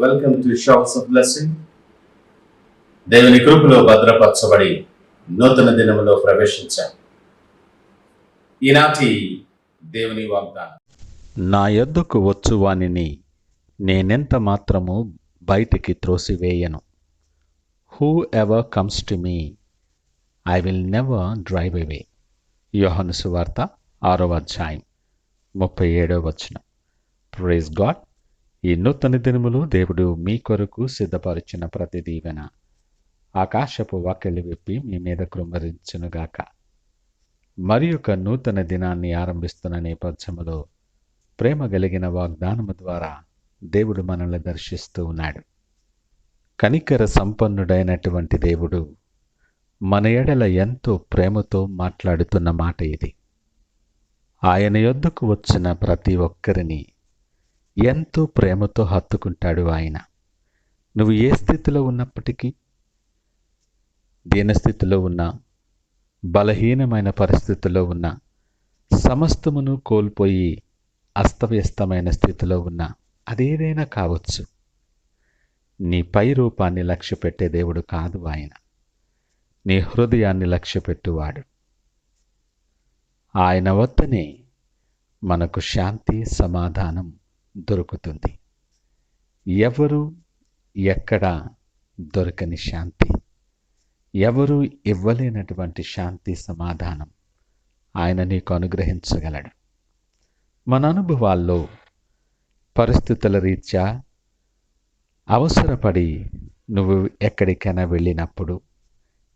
Welcome to showers of blessing. దేవుని కృపలో భద్రపరచబడి నూతన దినములో ప్రవేశించాం. ఈనాటి దేవుని వాగ్దానం, నా యొద్దకు వచ్చు వానిని నేనెంత మాత్రము బయటికి త్రోసివేయను. Who ever comes to me I will never drive away. యోహాను సువార్త 6వ అధ్యాయం 37వ వచనం. Praise God. ఈ నూతన దినములు దేవుడు మీ కొరకు సిద్ధపరిచిన ప్రతి దీవెన ఆకాశపు వాకిలి విప్పి మీ మీద కృమ్మరించునుగాక. మరి ఒక నూతన దినాన్ని ఆరంభిస్తున్న నేపథ్యములో ప్రేమ కలిగిన వాగ్దానము ద్వారా దేవుడు మనల్ని దర్శిస్తూ ఉన్నాడు. కనికర సంపన్నుడైనటువంటి దేవుడు మన ఎడల ఎంతో ప్రేమతో మాట్లాడుతున్న మాట ఇది. ఆయన యొద్దకు వచ్చిన ప్రతి ఒక్కరిని ఎంతో ప్రేమతో హత్తుకుంటాడు ఆయన. నువ్వు ఏ స్థితిలో ఉన్నప్పటికీ, దీనస్థితిలో ఉన్నా, బలహీనమైన పరిస్థితిలో ఉన్నా, సమస్తమును కోల్పోయి అస్తవ్యస్తమైన స్థితిలో ఉన్నా, అదేదైనా కావచ్చు, నీ పై రూపాన్ని లక్ష్యపెట్టే దేవుడు కాదు ఆయన. నీ హృదయాన్ని లక్ష్యపెట్టువాడు. ఆయన వద్దనే మనకు శాంతి, సమాధానం దొరుకుతుంది. ఎవరు ఎక్కడ దొరకని శాంతి, ఎవరు ఇవ్వలేనటువంటి శాంతి, సమాధానం ఆయన నీకు అనుగ్రహించగలడు. మన అనుభవాల్లో పరిస్థితుల రీత్యా అవసరపడి నువ్వు ఎక్కడికైనా వెళ్ళినప్పుడు,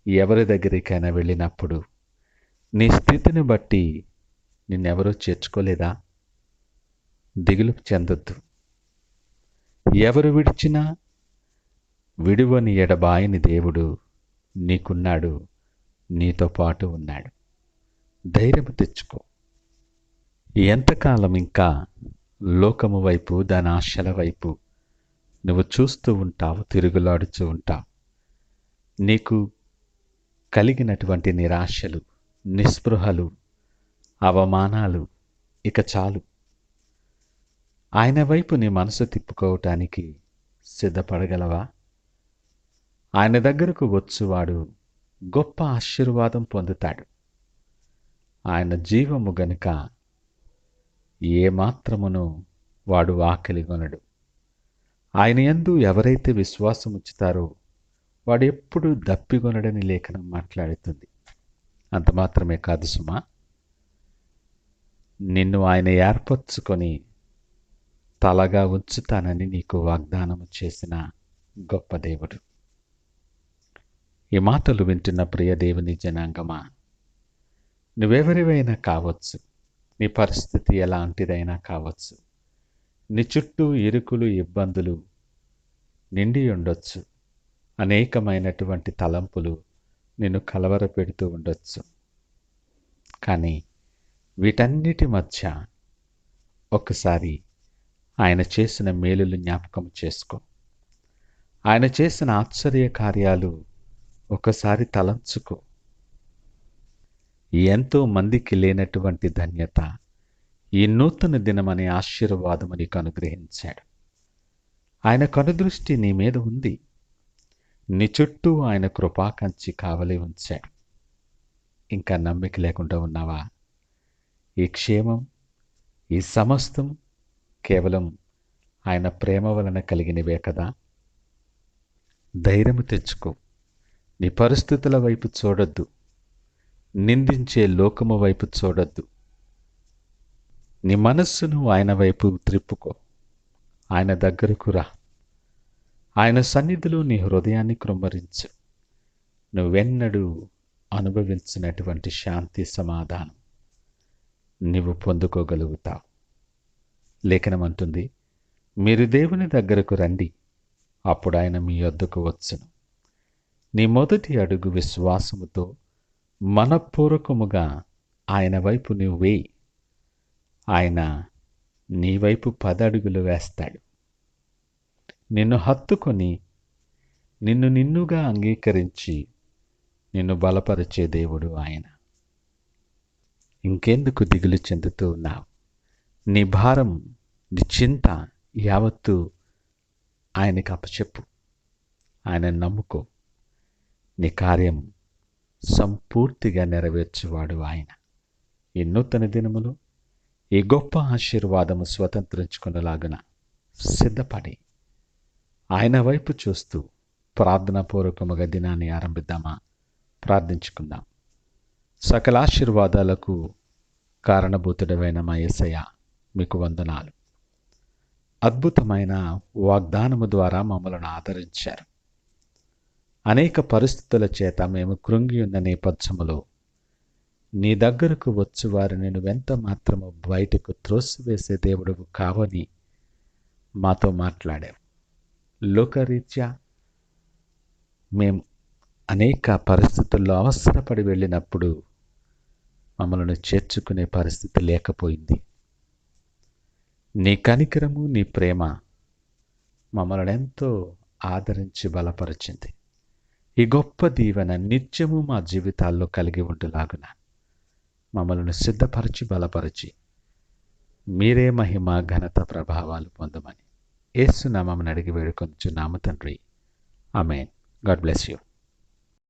ఎవరి దగ్గరికైనా వెళ్ళినప్పుడు, నీ స్థితిని బట్టి నిన్నెవరూ చేర్చుకోలేదా? దిగులు చెందొద్దు. ఎవరు విడిచినా విడువని ఎడబాయని దేవుడు నీకున్నాడు, నీతో పాటు ఉన్నాడు. ధైర్యం తెచ్చుకో. ఎంతకాలం ఇంకా లోకము వైపు, దాని ఆశల వైపు నువ్వు చూస్తూ ఉంటావు, తిరుగులాడుతూ ఉంటావు. నీకు కలిగినటువంటి నిరాశలు, నిస్పృహలు, అవమానాలు ఇక చాలు. ఆయన వైపు నీ మనసు తిప్పుకోవటానికి సిద్ధపడగలవా? ఆయన దగ్గరకు వచ్చువాడు గొప్ప ఆశీర్వాదం పొందుతాడు. ఆయన జీవము గనుక ఏమాత్రమును వాడు ఆకలిగొనడు. ఆయన యందు ఎవరైతే విశ్వాసం ఉంచుతారో వాడు ఎప్పుడు దప్పిగొనడని లేఖనం మాట్లాడుతుంది. అంత మాత్రమే కాదు సుమా, నిన్ను ఆయన ఏర్పరచుకొని తలగా ఉంచుతానని నీకు వాగ్దానము చేసిన గొప్ప దేవుడు. ఈ మాటలు వింటున్న ప్రియ దేవుని జనాంగమా, నువ్వెవరివైనా కావచ్చు, నీ పరిస్థితి ఎలాంటిదైనా కావచ్చు, నీ చుట్టూ ఇరుకులు, ఇబ్బందులు నిండి ఉండొచ్చు, అనేకమైనటువంటి తలంపులు నిన్ను కలవరపెడుతూ ఉండొచ్చు. కానీ వీటన్నిటి మధ్య ఒక్కసారి ఆయన చేసిన మేలులు జ్ఞాపకం చేసుకో. ఆయన చేసిన ఆశ్చర్య కార్యాలు ఒకసారి తలంచుకో. ఎంతో మందికి లేనటువంటి ధన్యత ఈ నూతన దినమనే ఆశీర్వాదము నీకు అనుగ్రహించాడు. ఆయన కనుదృష్టి నీ మీద ఉంది. నీ చుట్టూ ఆయన కృపాకంచి కావలి ఉంచాడు. ఇంకా నమ్మిక లేకుండా ఉన్నావా? ఈ క్షేమం, ఈ సమస్తం కేవలం ఆయన ప్రేమ వలన కలిగినవే కదా. ధైర్యము తెచ్చుకో. నీ పరిస్థితుల వైపు చూడొద్దు. నిందించే లోకము వైపు చూడొద్దు. నీ మనస్సును ఆయన వైపు త్రిప్పుకో. ఆయన దగ్గరకు రా. ఆయన సన్నిధిలో నీ హృదయాన్ని కృమ్మరించు. నువ్వెన్నడూ అనుభవించినటువంటి శాంతి, సమాధానం నీవు పొందుకోగలుగుతావు. లేఖనం అంటుంది, మీరు దేవుని దగ్గరకు రండి, అప్పుడు ఆయన మీ యొద్దకు వచ్చును. నీ మొదటి అడుగు విశ్వాసముతో మనఃపూర్వకముగా ఆయన వైపు నువ్వు వేయి. ఆయన నీ వైపు 10 అడుగులు వేస్తాడు. నిన్ను హత్తుకొని, నిన్నుగా అంగీకరించి నిన్ను బలపరిచే దేవుడు ఆయన. ఇంకెందుకు దిగులు చెందుతూ ఉన్నావు? నీ భారం, నీ చింత యావత్తు ఆయనకి అప్పచెప్పు. ఆయన నమ్ముకో. నీ కార్యం సంపూర్తిగా నెరవేర్చువాడు ఆయన. ఈ నూతన దినములు ఈ గొప్ప ఆశీర్వాదము స్వతంత్రించుకునేలాగున సిద్ధపడి ఆయన వైపు చూస్తూ ప్రార్థనాపూర్వకముగా దినాన్ని ఆరంభిద్దామా? ప్రార్థించుకుందాం. సకల ఆశీర్వాదాలకు కారణభూతుడమైన మా యేసయ్య, మీకు వందనాలు. అద్భుతమైన వాగ్దానము ద్వారా మమ్మల్ని ఆదరించారు. అనేక పరిస్థితుల చేత మేము కృంగి ఉన్న నేపథ్యములో నీ దగ్గరకు వచ్చు వారిని నువ్వెంత మాత్రము బయటకు త్రోసివేసే దేవుడవు కావని మాతో మాట్లాడావు. లోకరీత్యా మేము అనేక పరిస్థితుల్లో అవసరపడి వెళ్ళినప్పుడు మమ్మల్ని చేర్చుకునే పరిస్థితి లేకపోయింది. నీ కనికరము, నీ ప్రేమ మమ్మల్ని ఎంతో ఆదరించి బలపరిచింది. ఈ గొప్ప దీవెన నిత్యము మా జీవితాల్లో కలిగి ఉండులాగున మమ్మల్ని సిద్ధపరిచి బలపరిచి మీరే మహిమ, ఘనత, ప్రభావాలు పొందమని యేసు నామమున అడిగి వేడుకొనుచున్నాము తండ్రి. ఆమేన్. God bless you.